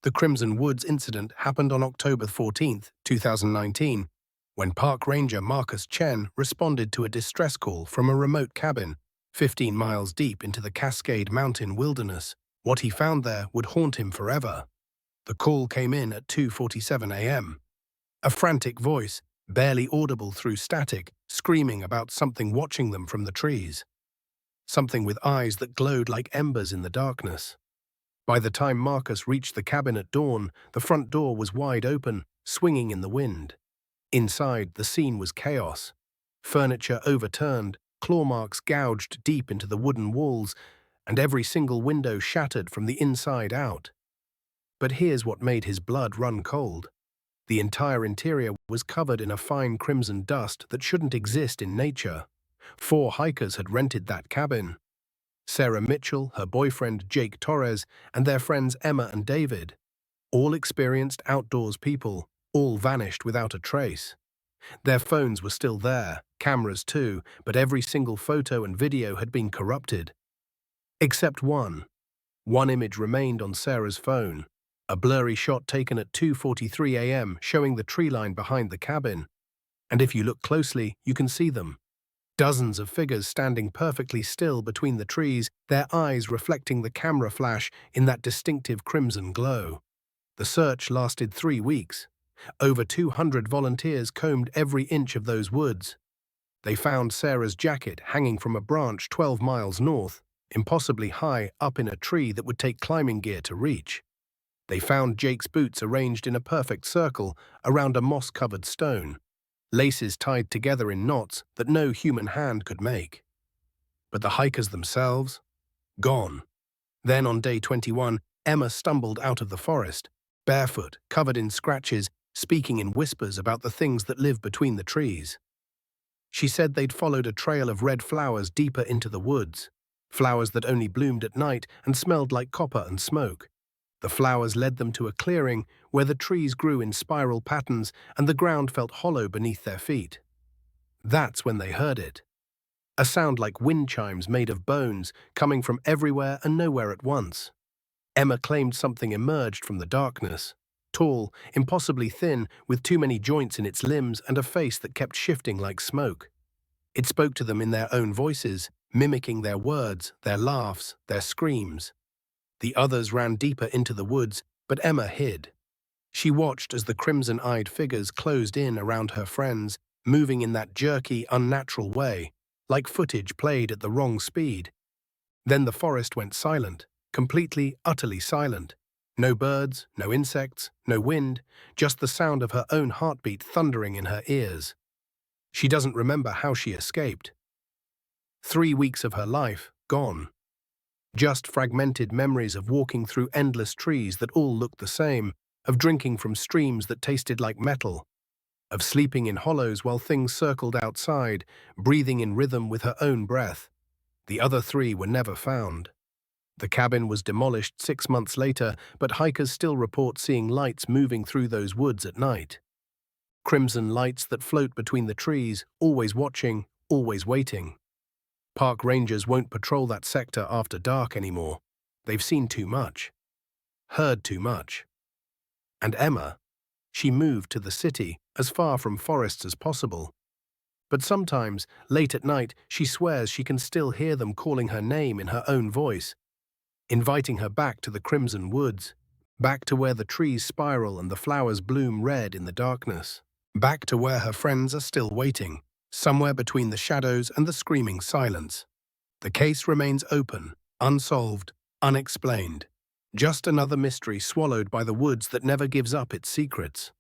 The Crimson Woods incident happened on October 14, 2019, when Park Ranger Marcus Chen responded to a distress call from a remote cabin 15 miles deep into the Cascade Mountain wilderness. What he found there would haunt him forever. The call came in at 2:47 a.m. A frantic voice, barely audible through static, screaming about something watching them from the trees. Something with eyes that glowed like embers in the darkness. By the time Marcus reached the cabin at dawn, the front door was wide open, swinging in the wind. Inside, the scene was chaos. Furniture overturned, claw marks gouged deep into the wooden walls, and every single window shattered from the inside out. But here's what made his blood run cold. The entire interior was covered in a fine crimson dust that shouldn't exist in nature. 4 hikers had rented that cabin. Sarah Mitchell, her boyfriend Jake Torres, and their friends Emma and David. All experienced outdoors people, all vanished without a trace. Their phones were still there, cameras too, but every single photo and video had been corrupted. Except one. One image remained on Sarah's phone. A blurry shot taken at 2:43 a.m. showing the tree line behind the cabin. And if you look closely, you can see them. Dozens of figures standing perfectly still between the trees, their eyes reflecting the camera flash in that distinctive crimson glow. The search lasted 3 weeks. Over 200 volunteers combed every inch of those woods. They found Sarah's jacket hanging from a branch 12 miles north, impossibly high up in a tree that would take climbing gear to reach. They found Jake's boots arranged in a perfect circle around a moss-covered stone, laces tied together in knots that no human hand could make. But the hikers themselves? Gone. Then on day 21, Emma stumbled out of the forest, barefoot, covered in scratches, speaking in whispers about the things that live between the trees. She said they'd followed a trail of red flowers deeper into the woods, flowers that only bloomed at night and smelled like copper and smoke. The flowers led them to a clearing where the trees grew in spiral patterns and the ground felt hollow beneath their feet. That's when they heard it. A sound like wind chimes made of bones, coming from everywhere and nowhere at once. Emma claimed something emerged from the darkness. Tall, impossibly thin, with too many joints in its limbs and a face that kept shifting like smoke. It spoke to them in their own voices, mimicking their words, their laughs, their screams. The others ran deeper into the woods, but Emma hid. She watched as the crimson-eyed figures closed in around her friends, moving in that jerky, unnatural way, like footage played at the wrong speed. Then the forest went silent, completely, utterly silent. No birds, no insects, no wind, just the sound of her own heartbeat thundering in her ears. She doesn't remember how she escaped. 3 weeks of her life gone. Just fragmented memories of walking through endless trees that all looked the same, of drinking from streams that tasted like metal, of sleeping in hollows while things circled outside, breathing in rhythm with her own breath. The other 3 were never found. The cabin was demolished 6 months later, but hikers still report seeing lights moving through those woods at night. Crimson lights that float between the trees, always watching, always waiting. Park rangers won't patrol that sector after dark anymore. They've seen too much. Heard too much. And Emma? She moved to the city, as far from forests as possible. But sometimes, late at night, she swears she can still hear them calling her name in her own voice, inviting her back to the crimson woods, back to where the trees spiral and the flowers bloom red in the darkness, back to where her friends are still waiting, somewhere between the shadows and the screaming silence. The case remains open, unsolved, unexplained. Just another mystery swallowed by the woods that never gives up its secrets.